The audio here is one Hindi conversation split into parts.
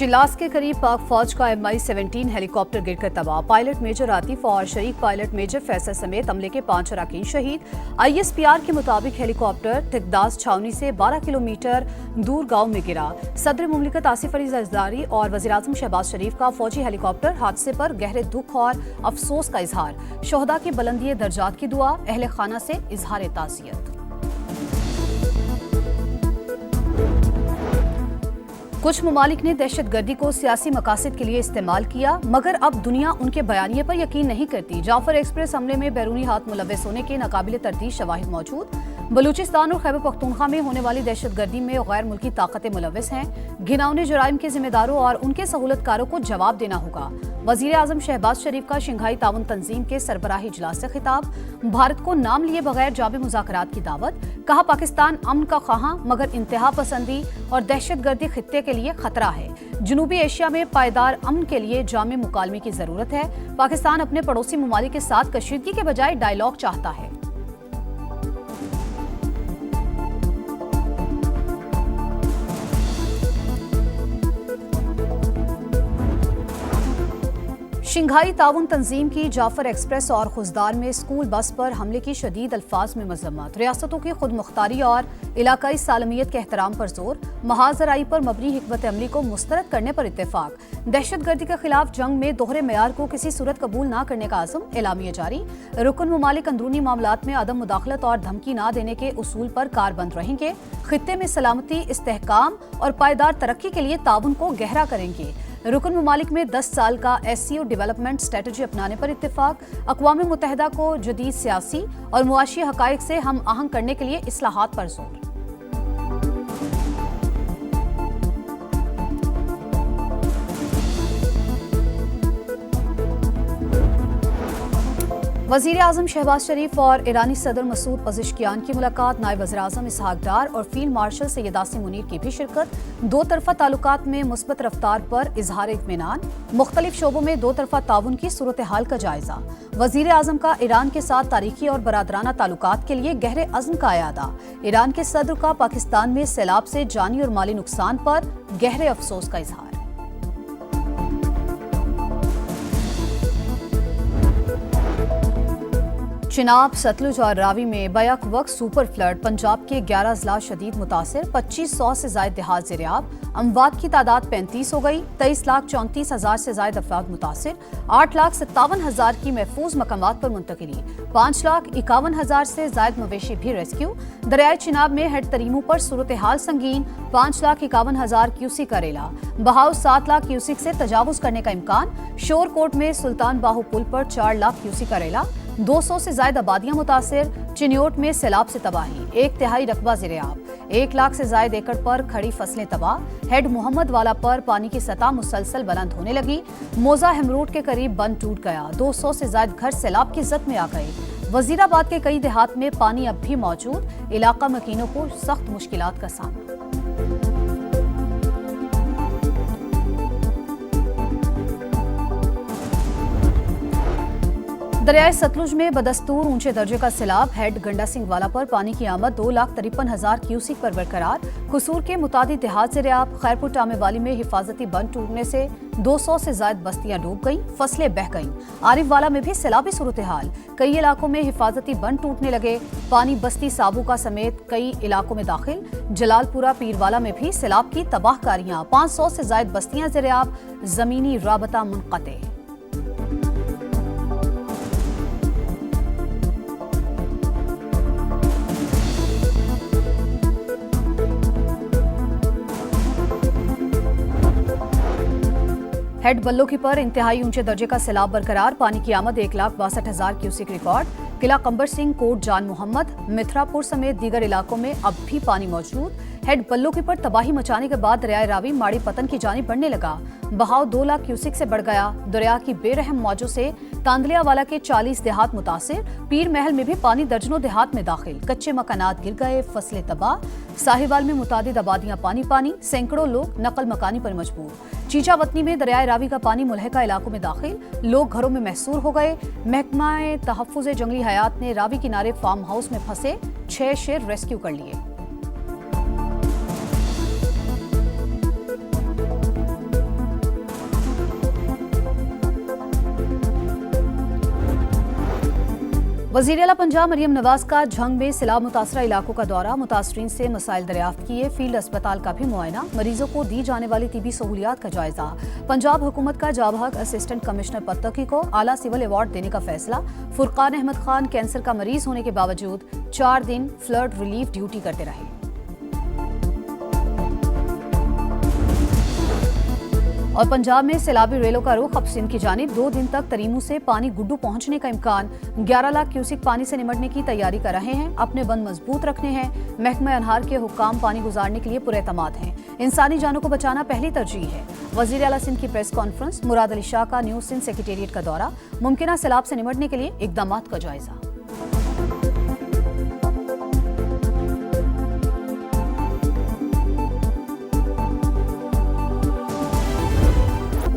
शिलास के करीब पाक फौज का MI-17 हेलीकॉप्टर गिरकर तबाह। पायलट मेजर आतिफ और शरीक पायलट मेजर फैसल समेत अमले के 5 अरकान शहीद। ISPR के मुताबिक हेलीकॉप्टर तिकदास छावनी से 12 किलोमीटर दूर गांव में गिरा। सदर मुमलिकत आसिफ अली जरदारी और वज़ीर-ए-आज़म शहबाज शरीफ का फौजी हेलीकॉप्टर हादसे पर गहरे दुख और अफसोस का इजहार। शोहदा की बुलंदी दर्जात की दुआ, अहले खाना से इजहार ताज़ियत। कुछ ममालिक ने दहशतगर्दी को सियासी मकासद के लिए इस्तेमाल किया, मगर अब दुनिया उनके बयानिए पर यकीन नहीं करती। जाफर एक्सप्रेस हमले में बैरूनी हाथ मुलव्वस होने के नाकाबिले तरदीद शवाहिद मौजूद। बलूचिस्तान और खैबर पख्तूनख्वा में होने वाली दहशतगर्दी में गैर मुल्की ताकतें मुलव्वस हैं। घिनौने जुराइम के जिम्मेदारों और उनके सहूलतकारों को जवाब देना होगा। वज़ीर-ए-आज़म शहबाज शरीफ का शंघाई ताउन तंजीम के सरबराही इजलास से खिताब। भारत को नाम लिए बगैर जामे मुज़ाकरात की दावत। कहा, पाकिस्तान अमन का ख्वाहां मगर इंतहा पसंदी और दहशतगर्दी खित्ते के लिए खतरा है। जनूबी एशिया में पायदार अमन के लिए जामे मुकालमे की जरूरत है। पाकिस्तान अपने पड़ोसी ममालिक के साथ कशीदगी के बजाय डायलॉग चाहता है। शंघाई ताउन तंजीम की जाफर एक्सप्रेस और खुजदार में स्कूल बस पर हमले की शदीद अल्फाज में मजम्मत। रियासतों की खुद मुख्तारी और इलाकाई सालमियत के एहतराम पर जोर। महाजराई पर मबनी हिकमत अमली को मुस्तरद करने पर इत्तेफाक। दहशतगर्दी के खिलाफ जंग में दोहरे मेयार को किसी सूरत कबूल न करने का आज़म। एलामिया जारी। रुकन ममालिक अंदरूनी मामलात में अदम मुदाखलत और धमकी न देने के उसूल पर कारबंद रहेंगे। खित्ते में सलामती, इस्तेहकाम और पायदार तरक्की के लिए ताउन को गहरा करेंगे। रुकन ममालिक में 10 साल का SCO डेवलपमेंट स्ट्रेटजी अपनाने पर इत्तेफाक। अक़वाम मुत्तहिदा को जदीद सियासी और मुआशी हक़ाइक़ से हम आहंग करने के लिए इस्लाहात पर जोर। वज़ीर-ए-आज़म शहबाज शरीफ और ईरानी सदर मसूद पज़ेश्कियान की मुलाकात। नायब वज़ीर-ए-आज़म इसहाक डार और फील्ड मार्शल सैयद आसिम मुनीर की भी शिरकत। दो तरफ़ा ताल्लुकात में मुस्बत रफ्तार पर इजहार इत्मीनान। मुख्तलिफ शोबों में दो तरफ़ा ताउन की सूरत हाल का जायजा। वज़ीर-ए-आज़म का ईरान के साथ तारीखी और बरादराना ताल्लुकात के लिए गहरे अज़्म का इयादा। ईरान के सदर का पाकिस्तान में सैलाब से जानी और माली नुकसान पर गहरे अफसोस का इजहार। चिनाब, सतलुज और रावी में बैक वक्त सुपर फ्लड। पंजाब के 11 अजला शदीद मुतासिर। 2500 से ज्यादा देहात ज़ेरियाब। अमवात की तादाद 35 हो गई। 23,34,000 से ज्यादा अफराद मुतासिर। 8,57,000 की महफूज मकामात पर मुंतकिली। 5,51,000 से ज्यादा मवेशी भी रेस्क्यू। दरियाए चिनाब में हेड तरीमों पर सूरत हाल संगीन। 5,51,000 क्यूसिक का रेला। बहाव 7 लाख क्यूसिक से तजावुज करने का इम्कान। शोरकोट में सुल्तान बाहू पुल पर 4 लाख क्यूसिक का रेला। 200 से ज्यादा आबादियां मुतासिर। चिन्योट में सैलाब से तबाही। 1/3 रकबा ज़ेरियाब। 1 लाख से ज्यादा एकड़ पर खड़ी फसलें तबाह। हेड मोहम्मद वाला पर पानी की सतह मुसलसल बुलंद होने लगी। मोजा हेमरोड के करीब बंद टूट गया। 200 से ज्यादा घर सैलाब की जद में आ गए। वजीराबाद के कई देहात में पानी अब भी मौजूद। इलाका मकीनों को सख्त मुश्किलात का सामना। दरियाए सतलुज में बदस्तूर ऊंचे दर्जे का सैलाब। हेड गंडा सिंह वाला पर पानी की आमद 2,53,000 क्यूसिक पर बरकरार। कसूर के मुतादिद देहात ज़ेरियाब। खैरपुर टामे वाली में हिफाजती बंद टूटने से 200 से ज्यादा बस्तियां डूब गईं, फसलें बह गईं। आरिफ वाला में भी सैलाबी सूरत हाल। कई इलाकों में हिफाजती बंद टूटने लगे। पानी बस्ती साबुका समेत कई इलाकों में दाखिल। जलालपुरा पीरवाला में भी सैलाब की तबाहकारियां। 500 से ज्यादा बस्तियां ज़ेरियाब। जमीनी राबता मुनक़ते। हेड बल्लो की पर इंतहाई ऊंचे दर्जे का सैलाब बरकरार। पानी की आमद 1,62,000 क्यूसिक रिकॉर्ड। किला कंबर सिंह, कोट जान मोहम्मद, मिथरापुर समेत दीगर इलाकों में अब भी पानी मौजूद। हेड बल्लो की पर तबाही मचाने के बाद दरियाए रावी माड़ी पतन की जानिब बढ़ने लगा। बहाव 2 लाख क्यूसिक से बढ़ गया। दरिया की बेरहम मौजों से तांदलिया वाला के 40 देहात मुतासिर। पीर महल में भी पानी दर्जनों देहात में दाखिल। कच्चे मकानात गिर गए, फसलें तबाह। साहिवाल में मुतादिद आबादियां पानी पानी। सैकड़ों लोग नकल मकानी पर मजबूर। चीचा वतनी में दरियाए रावी का पानी मुलहका इलाकों में दाखिल। लोग घरों में महसूर हो गए। महकमा तहफ़्फ़ुज़ जंगली हयात ने रावी किनारे फार्म हाउस में फंसे 6 शेर रेस्क्यू कर लिए। वज़ीर आला पंजाब मरियम नवाज का झंग में सैलाब मुतासरा इलाकों का दौरा, मुतासरीन से मसाइल दरियाफ्त किए, फील्ड अस्पताल का भी मुआयना, मरीजों को दी जाने वाली तिबी सहूलियात का जायजा। पंजाब हुकूमत का जाबहक असिस्टेंट कमिश्नर पत्तकी को आला सिविल अवार्ड देने का फैसला। फुरकान अहमद खान कैंसर का मरीज होने के बावजूद 4 दिन फ्लड रिलीफ ड्यूटी करते रहे। और पंजाब में सैलाबी रेलों का रुख अब सिंध की जानिब, 2 दिन तक तरीमू से पानी गुड्डू पहुंचने का इम्कान। 11 लाख क्यूसिक पानी से निमटने की तैयारी कर रहे हैं, अपने बंद मजबूत रखने हैं। महकमा अनहार के हुक्काम पानी गुजारने के लिए पुरएतमाद हैं। इंसानी जानों को बचाना पहली तरजीह है। वज़ीर आला सिंध की प्रेस कॉन्फ्रेंस, मुराद अली शाह का न्यू सिंध सेक्रेटेरिएट का दौरा, मुमकिना सैलाब से निमटने के लिए इकदामात का जायजा।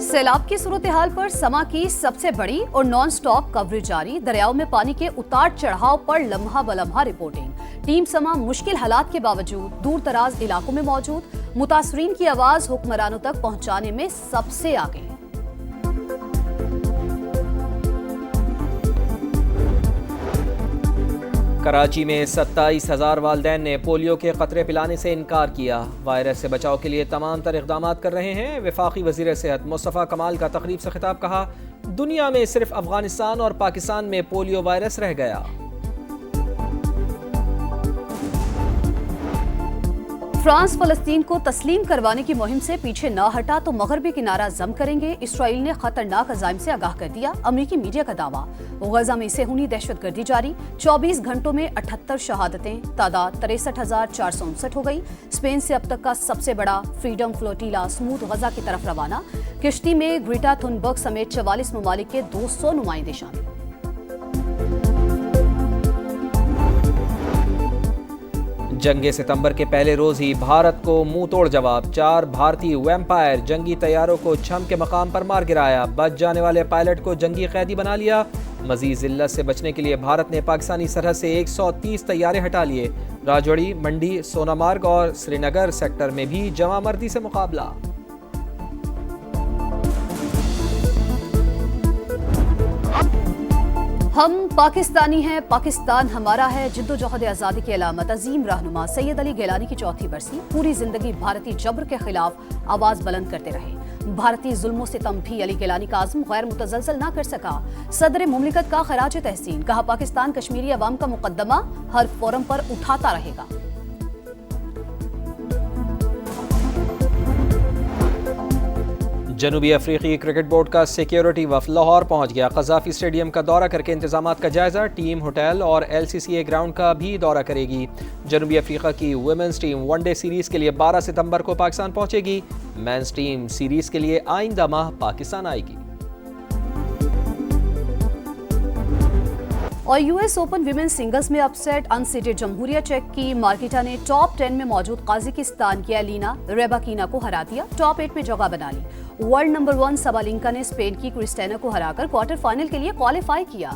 सैलाब की सूरत हाल पर समा की सबसे बड़ी और नॉन स्टॉप कवरेज जारी। दरियाओं में पानी के उतार चढ़ाव पर लम्हा बलम्हा रिपोर्टिंग। टीम समा मुश्किल हालात के बावजूद दूर दराज इलाकों में मौजूद, मुतासरीन की आवाज हुक्मरानों तक पहुंचाने में सबसे आगे है। कराची में 27,000 वालिदैन ने पोलियो के खतरे पिलाने से इनकार किया। वायरस से बचाव के लिए तमाम तर इक़दाम कर रहे हैं। वफाकी वज़ीर सेहत मुस्तफ़ा कमाल का तकरीब से खिताब, कहा दुनिया में सिर्फ अफगानिस्तान और पाकिस्तान में पोलियो वायरस रह गया। फ्रांस फ़लस्तीन को तस्लीम करवाने की मुहिम से पीछे न हटा तो मगरबी किनारा जम करेंगे। इसराइल ने खतरनाक अज़ाइम से आगाह कर दिया। अमरीकी मीडिया का दावा, गजा में सेहूनी दहशतगर्दी जारी। 24 घंटों में 78 शहादतें, तादाद 63,459 हो गई। स्पेन से अब तक का सबसे बड़ा फ्रीडम फ्लोटीला स्मूथ गजा की तरफ रवाना। किश्ती में ग्रेटा थुनबर्ग समेत 44 ममालिक के 200 नुमाइंदे शामिल। जंगे सितंबर के पहले रोज ही भारत को मुंह तोड़ जवाब। 4 भारतीय वैम्पायर जंगी तैयारों को छम के मकाम पर मार गिराया। बच जाने वाले पायलट को जंगी कैदी बना लिया। मजीद जिल्लत से बचने के लिए भारत ने पाकिस्तानी सरहद से 130 तैयारे हटा लिए। राजौरी, मंडी, सोनामार्ग और श्रीनगर सेक्टर में भी जमा मर्दी से मुकाबला। हम पाकिस्तानी हैं, पाकिस्तान हमारा है। जिद्दोजहद आज़ादी की अलामत अजीम रहनुमा सैयद अली गिलानी की चौथी बरसी। पूरी जिंदगी भारतीय जबर के खिलाफ आवाज बुलंद करते रहे। भारतीय जुल्मों से तम भी अली गिलानी का आज़म गैर मुतज़लज़ल ना कर सका। सदर मुमलिकत का खराज तहसीन, कहा पाकिस्तान कश्मीरी अवाम का मुकद्दमा हर फोरम पर उठाता रहेगा। जनूबी अफ्रीकी क्रिकेट बोर्ड का सिक्योरिटी वफ़द लाहौर पहुंच गया। क़ज़ाफ़ी स्टेडियम का दौरा करके इंतजामात का जायजा। टीम होटल और LCCA ग्राउंड का भी दौरा करेगी। जनूबी अफ्रीका की वुमेन्स टीम वनडे सीरीज़ के लिए 12 सितंबर को पाकिस्तान पहुंचेगी। मेंस टीम सीरीज़ के लिए आइंदा माह पाकिस्तान आएगी। और US ओपन विमेन सिंगल्स में अपसेट, अनसीटेड जमहूरिया चेक की मार्केटा ने टॉप 10 में मौजूद काज़ाकिस्तान की एलिना रेबाकीना को हरा दिया। टॉप 8 में जगह बना ली। वर्ल्ड नंबर 1 सबालिंका ने स्पेन की क्रिस्टेना को हराकर क्वार्टर फाइनल के लिए क्वालिफाई किया।